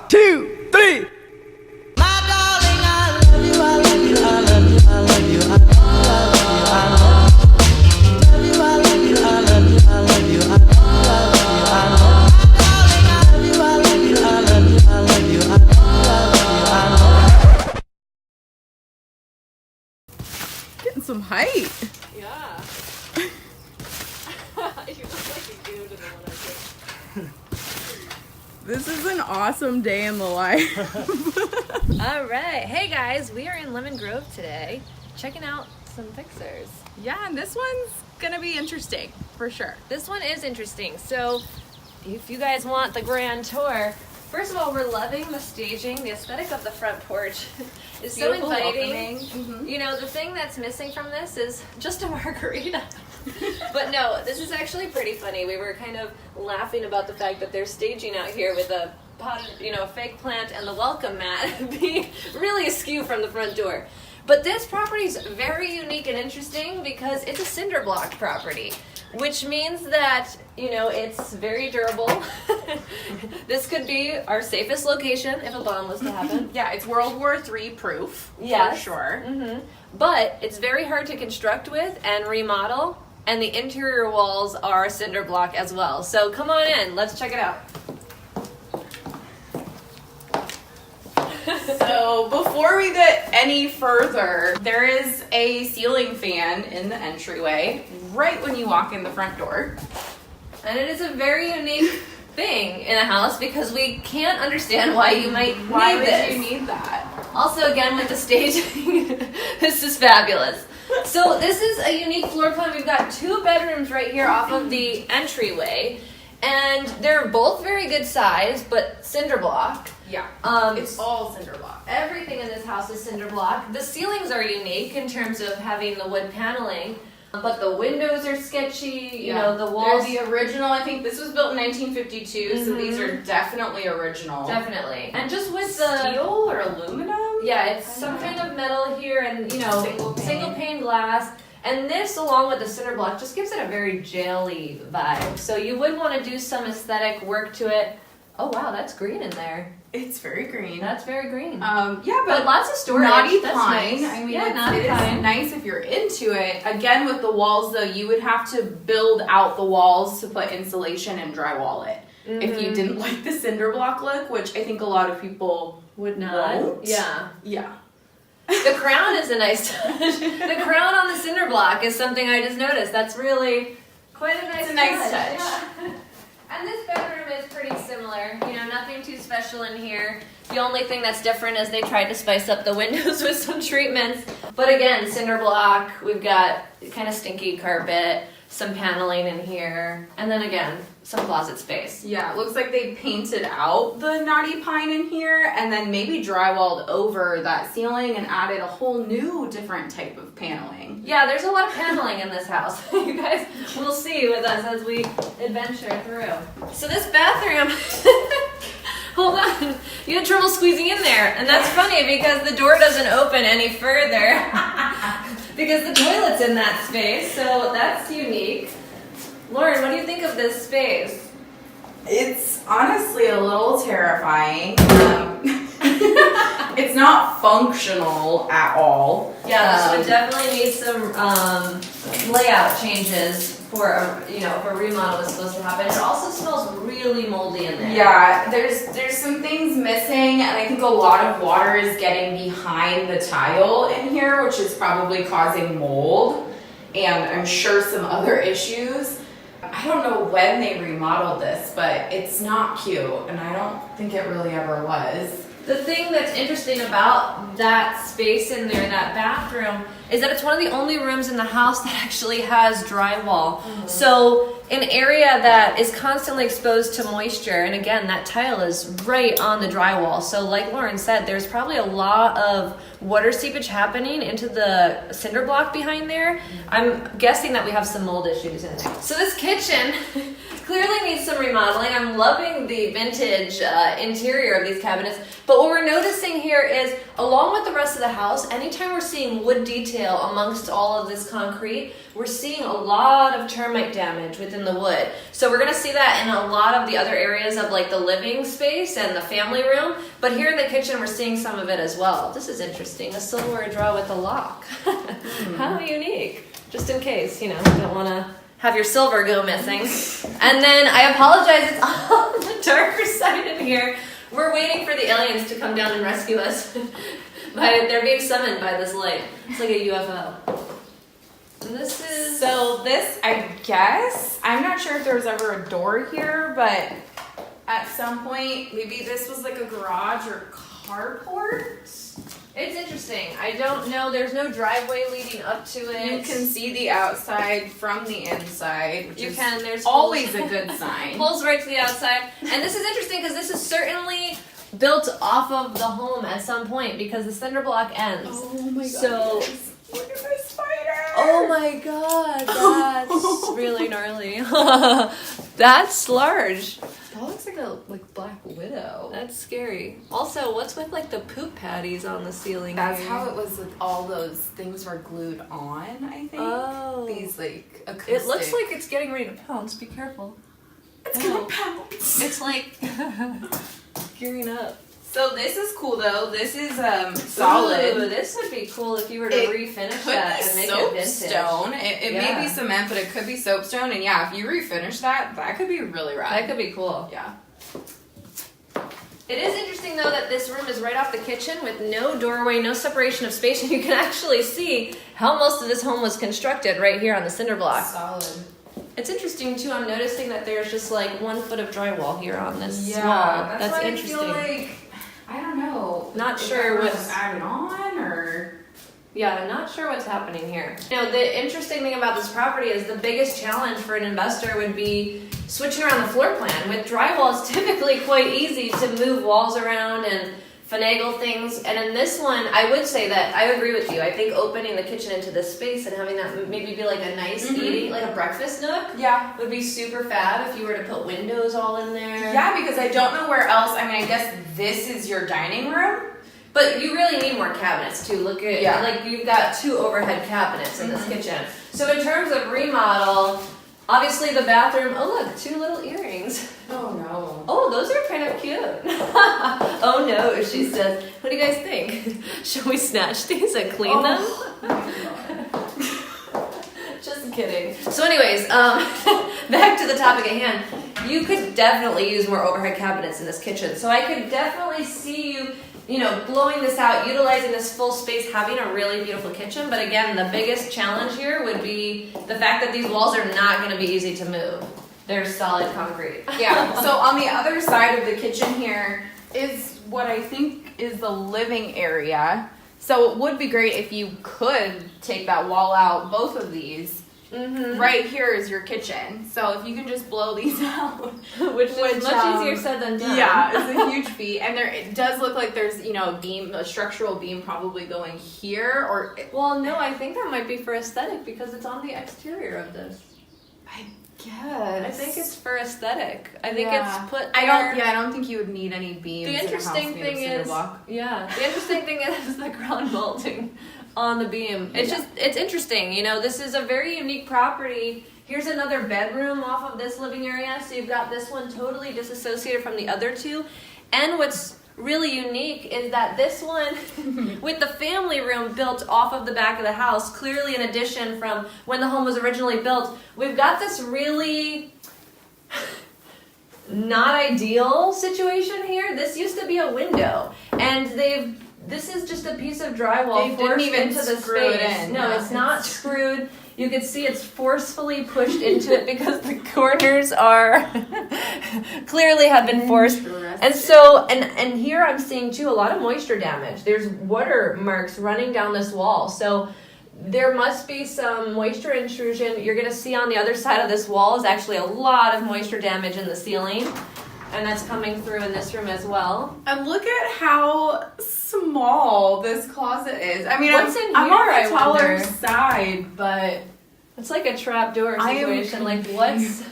2, 3. Getting some height. Yeah. You look like you do to the one I did. This is an awesome day in the life. All right. Hey guys, we are in Lemon Grove today, checking out some fixers. Yeah, and this one's gonna be interesting for sure. This one is interesting. So, if you guys want the grand tour, first of all, we're loving the staging. The aesthetic of the front porch is so Beautiful, inviting. welcoming. Mm-hmm. You know, the thing that's missing from this is just a margarita. But no, this is actually pretty funny. We were kind of laughing about the fact that they're staging out here with a potted, a fake plant and the welcome mat being really askew from the front door. But this property is very unique and interesting because it's a cinder block property, which means that, it's very durable. This could be our safest location if a bomb was to happen. Yeah, it's World War III proof. Yes. For sure. Mm-hmm. But it's very hard to construct with and remodel, and the interior walls are cinder block as well. So come on in, let's check it out. So before we get any further, there is a ceiling fan in the entryway right when you walk in the front door. And it is a very unique thing in a house because we can't understand why you might Why need would this. you need that? Also, again, with the staging, this is fabulous. So this is a unique floor plan. We've got 2 bedrooms right here off of the entryway, and they're both very good size, but cinder block. Yeah. It's all cinder block. Everything in this house is cinder block. The ceilings are unique in terms of having the wood paneling, but the windows are sketchy. The walls. They're the original. I think this was built in 1952, so these are definitely original. Definitely. And just with the Steel or aluminum? yeah, it's some kind of metal here, and single pane glass. And this, along with the cinder block, just gives it a very jail-y vibe. So you would want to do some aesthetic work to it. Oh wow, that's green in there. It's very green. That's very green. Yeah, but lots of storage. Naughty That's pine. nice. I mean, Yeah, it naughty is pine. nice if you're into it. Again, with the walls, though, you would have to build out the walls to put insulation and drywall it. If you didn't like the cinder block look, which I think a lot of people Would not. won't. Yeah. Yeah. The crown is a nice touch. The crown on the cinder block is something I just noticed. That's really quite a nice It's a nice touch. Yeah. And this bedroom is pretty similar. Nothing too special in here. The only thing that's different is they tried to spice up the windows with some treatments. But again, cinder block. We've got kind of stinky carpet, some paneling in here, and then again, some closet space. Yeah, it looks like they painted out the naughty pine in here and then maybe drywalled over that ceiling and added a whole new different type of paneling. Yeah, there's a lot of paneling in this house. You guys will see with us as we adventure through. So this bathroom, hold on, you had trouble squeezing in there. And that's funny because the door doesn't open any further because the toilet's in that space. So that's unique. Lauren, what do you think of this space? It's honestly a little terrifying. It's not functional at all. Yeah, this would definitely need some layout changes for if a remodel is supposed to happen. It also smells really moldy in there. Yeah, there's some things missing, and I think a lot of water is getting behind the tile in here, which is probably causing mold, and I'm sure some other issues. I don't know when they remodeled this, but it's not cute, and I don't think it really ever was. The thing that's interesting about that space in there, that bathroom, is that it's one of the only rooms in the house that actually has drywall. Mm-hmm. So an area that is constantly exposed to moisture, and again, that tile is right on the drywall. So like Lauren said, there's probably a lot of water seepage happening into the cinder block behind there. I'm guessing that we have some mold issues in there. So this kitchen clearly needs some remodeling. I'm loving the vintage interior of these cabinets. But what we're noticing here is, along with the rest of the house, anytime we're seeing wood detail amongst all of this concrete, we're seeing a lot of termite damage within the wood. So we're going to see that in a lot of the other areas of like the living space and the family room. But here in the kitchen, we're seeing some of it as well. This is interesting. A silverware drawer with a lock. How unique. Just in case, you know, you don't want to have your silver go missing. And then I apologize, it's on the darker side in here. We're waiting for the aliens to come down and rescue us. They're being summoned by this light. It's like a UFO. And this is... So this, I guess, I'm not sure if there was ever a door here, but at some point, maybe this was like a garage or carport. It's interesting. I don't know. There's no driveway leading up to it. You can see the outside from the inside, which is There's always holes. a good sign. Pulls right to the outside. And this is interesting because this is certainly built off of the home at some point because the cinder block ends. Oh my god. So, look at my spider. oh my god, that's really gnarly. That's large. That looks like a Black Widow. That's scary. Also, what's with like the poop patties on the ceiling? That's here? how it was with all those things were glued on, I think. Oh. These like acoustic. It looks like it's getting ready to pounce. Be careful. it's gonna pounce. It's like gearing up. So this is cool though. This is solid. Ooh, this would be cool if you were to It refinish could that be and make it vintage. soapstone. It may be cement, but it could be soapstone. And yeah, if you refinish that, that could be really rad. That could be cool. Yeah. It is interesting though that this room is right off the kitchen with no doorway, no separation of space, and you can actually see how most of this home was constructed right here on the cinder block. Solid. It's interesting too. I'm noticing that there's just like 1 foot of drywall here on this wall. Yeah, that's why interesting. I feel like I don't know. Not if sure that was what's added on or. Yeah, I'm not sure what's happening here. You know, the interesting thing about this property is the biggest challenge for an investor would be switching around the floor plan. With drywall, it's typically quite easy to move walls around and finagle things. And in this one, I would say that I agree with you. I think opening the kitchen into this space and having that maybe be like a nice eating, like a breakfast nook, Yeah. would be super fab if you were to put windows all in there. Yeah, because I don't know where else. I mean, I guess this is your dining room. But you really need more cabinets too. Look at, like you've got 2 overhead cabinets in this kitchen. So in terms of remodel, obviously the bathroom, oh look, 2 little earrings. Oh no. Oh, those are kind of cute. Oh no, she says. What do you guys think? Should we snatch these and clean them? Just kidding. So anyways, back to the topic at hand. You could definitely use more overhead cabinets in this kitchen. So I could definitely see you know, blowing this out, utilizing this full space, having a really beautiful kitchen. But again, the biggest challenge here would be the fact that these walls are not going to be easy to move. They're solid concrete. Yeah, so on the other side of the kitchen here is what I think is the living area. So it would be great if you could take that wall out, both of these. Mm-hmm. Right here is your kitchen. So if you can just blow these out. Which is much easier said than done. Yeah, it's a huge feat. And it does look like there's, you know, a structural beam probably going here or... Well, no, I think that might be for aesthetic because it's on the exterior of this. I guess. I think it's for aesthetic. I think Yeah. it's put. I don't think you would need any beams. The interesting in a house made of thing cinder is, block. the interesting thing is the ground bolting on the beam. It's just, it's interesting. You know, this is a very unique property. Here's another bedroom off of this living area. So you've got this one totally disassociated from the other 2. And what's really unique is that this one with the family room built off of the back of the house, clearly an addition from when the home was originally built. We've got this really not ideal situation here. This used to be a window, and this is just a piece of drywall They forced didn't even into the screw it space. in. No, it's not screwed. You can see it's forcefully pushed into it because the corners are clearly have been forced. And so, and here I'm seeing too a lot of moisture damage. There's water marks running down this wall. So there must be some moisture intrusion. You're going to see on the other side of this wall is actually a lot of moisture damage in the ceiling. And that's coming through in this room as well. And look at how small this closet is. I mean, What's in I'm here, on I the taller wonder? side, but It's like a trap door I am situation. Like what's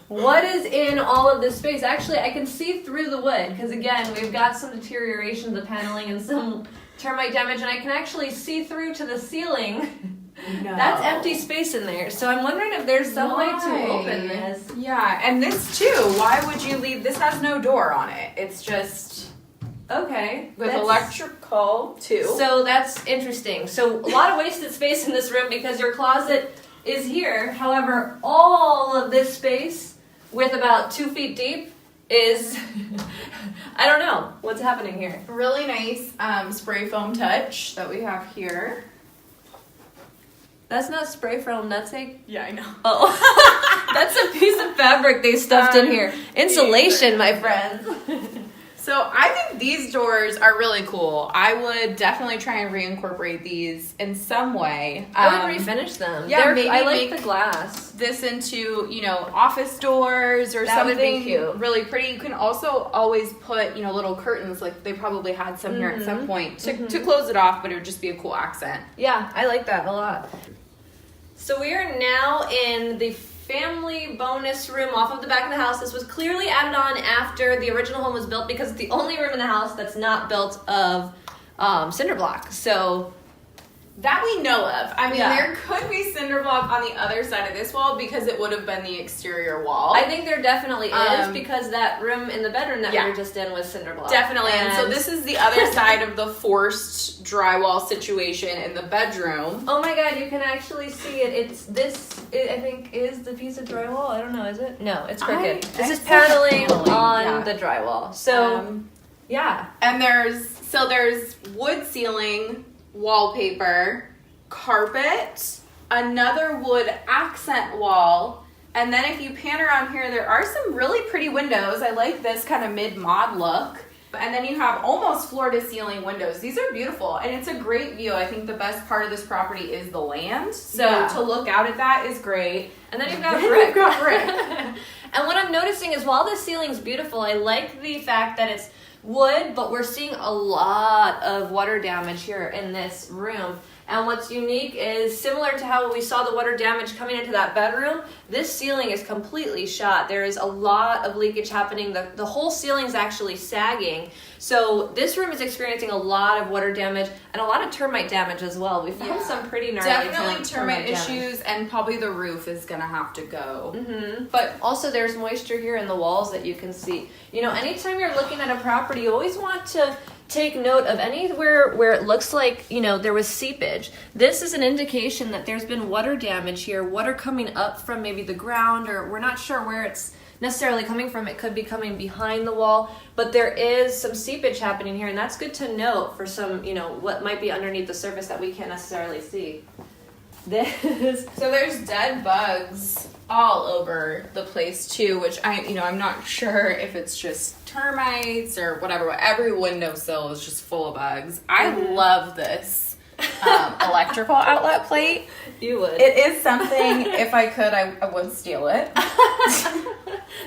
What is in all of this space? Actually, I can see through the wood because, again, we've got some deterioration of the paneling and some termite damage, and I can actually see through to the ceiling. No. That's empty space in there. So I'm wondering if there's some way to open this. Yeah, and this too. Why would you leave? This has no door on it. It's just okay with electrical too. So that's interesting. So a lot of wasted space in this room because your closet is here. However, all of this space with about 2 feet deep is I don't know what's happening here. Really nice spray foam touch that we have here. That's not spray foam, that's Yeah, I know. oh. That's a piece of fabric they stuffed in here. Insulation, my friends. So I think these doors are really cool. I would definitely try and reincorporate these in some way. I would refinish them. Yeah, maybe I like make the glass. this into, office doors or That would something be cute. really pretty. You can also always put, little curtains, like they probably had some here at some point to close it off, but it would just be a cool accent. Yeah, I like that a lot. So we are now in the family bonus room off of the back of the house. This was clearly added on after the original home was built because it's the only room in the house that's not built of cinder block. So That we know of. I mean, Yeah. there could be cinder block on the other side of this wall because it would have been the exterior wall. I think there definitely is because that room in the bedroom that Yeah. we were just in was cinder block. Definitely. And so this is the other side of the forced drywall situation in the bedroom. Oh my god, you can actually see it. It's this, I think, is the piece of drywall. I don't know, is it? No, it's crooked. This is paneling on the drywall. So, yeah. And there's wood ceiling, wallpaper, carpet, another wood accent wall, and then if you pan around here, there are some really pretty windows. I like this kind of mid-mod look. And then you have almost floor-to-ceiling windows. These are beautiful, and it's a great view. I think the best part of this property is the land. So to look out at that is great. And then you've got brick. brick. And what I'm noticing is while this ceiling's beautiful, I like the fact that it's wood, but we're seeing a lot of water damage here in this room. And what's unique is similar to how we saw the water damage coming into that bedroom, this ceiling is completely shot. There is a lot of leakage happening. The whole ceiling is actually sagging. So this room is experiencing a lot of water damage and a lot of termite damage as well. We found some pretty gnarly Definitely termite damage. issues, and probably the roof is going to have to go. Mm-hmm. But also there's moisture here in the walls that you can see. You know, anytime you're looking at a property, you always want to take note of anywhere where it looks like, you know, there was seepage. This is an indication that there's been water damage here, water coming up from maybe the ground, or we're not sure where it's necessarily coming from. It could be coming behind the wall, but there is some seepage happening here, and that's good to note for some, you know, what might be underneath the surface that we can't necessarily see. So there's dead bugs all over the place too, which I'm not sure if it's just termites or whatever. Every windowsill is just full of bugs. I love this electrical outlet plate. You would. It is something, if I could, I would steal it.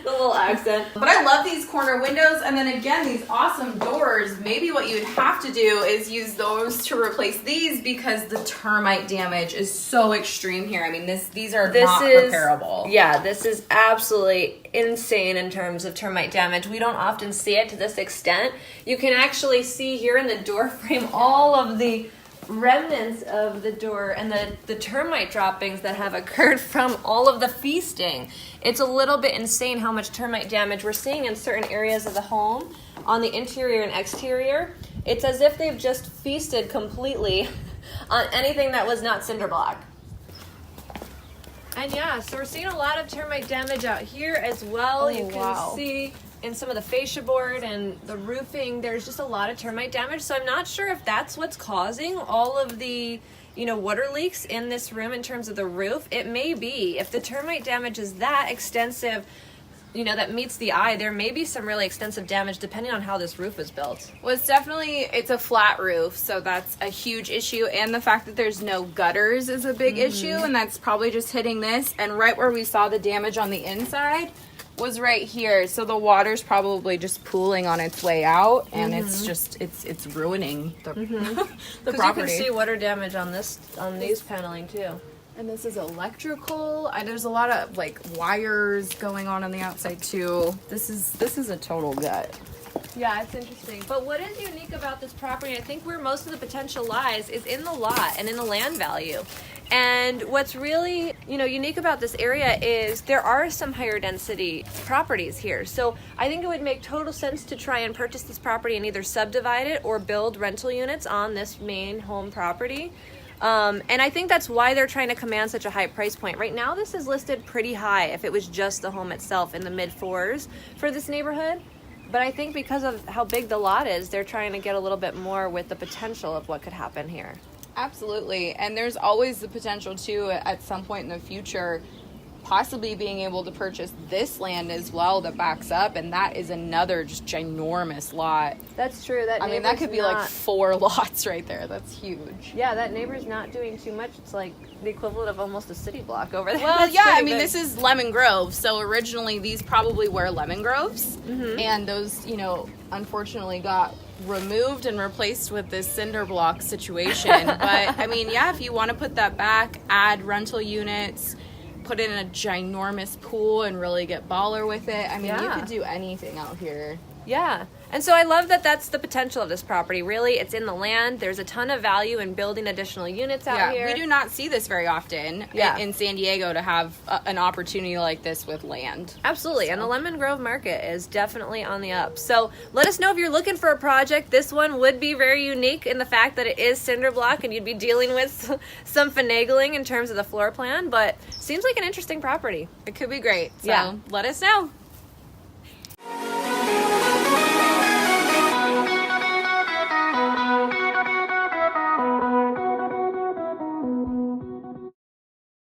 The little accent. But I love these corner windows, and then again, these awesome doors. Maybe what you'd have to do is use those to replace these because the termite damage is so extreme here. I mean, these are not repairable. Yeah, this is absolutely insane in terms of termite damage. We don't often see it to this extent. You can actually see here in the door frame all of the remnants of the door and the termite droppings that have occurred from all of the feasting. It's a little bit insane how much termite damage we're seeing in certain areas of the home on the interior and exterior. It's as if they've just feasted completely on anything that was not cinder block. And yeah, so we're seeing a lot of termite damage out here as well. You can see in some of the fascia board and the roofing, there's just a lot of termite damage. So I'm not sure if that's what's causing all of the, water leaks in this room in terms of the roof. It may be. If the termite damage is that extensive, that meets the eye, there may be some really extensive damage depending on how this roof is built. Well, it's a flat roof, so that's a huge issue. And the fact that there's no gutters is a big issue, and that's probably just hitting this. And right where we saw the damage on the inside was right here. So the water's probably just pooling on its way out, and it's just, it's ruining the, the property. You can see water damage on these paneling too. And this is electrical. There's a lot of like wires going on the outside too. This is a total gut. Yeah, it's interesting. But what is unique about this property, I think where most of the potential lies, is in the lot and in the land value. And what's really, unique about this area is there are some higher density properties here. So I think it would make total sense to try and purchase this property and either subdivide it or build rental units on this main home property. And I think that's why they're trying to command such a high price point. Right now, this is listed pretty high if it was just the home itself, in the mid-4s for this neighborhood. But I think because of how big the lot is, they're trying to get a little bit more with the potential of what could happen here. Absolutely. And there's always the potential too, at some point in the future, possibly being able to purchase this land as well that backs up, and that is another just ginormous lot. That's true. That could be like 4 lots right there. That's huge. Yeah, that neighbor's not doing too much. It's like the equivalent of almost a city block over there. Well, yeah, this is Lemon Grove. So originally these probably were lemon groves, and those, unfortunately got removed and replaced with this cinder block situation. But if you want to put that back, add rental units, put in a ginormous pool and really get baller with it. You could do anything out here. Yeah. And so I love that that's the potential of this property. Really, it's in the land. There's a ton of value in building additional units out here. We do not see this very often in San Diego, to have an opportunity like this with land. Absolutely. And the Lemon Grove market is definitely on the up. So let us know if you're looking for a project. This one would be very unique in the fact that it is cinder block and you'd be dealing with some finagling in terms of the floor plan, but seems like an interesting property. It could be great. So let us know.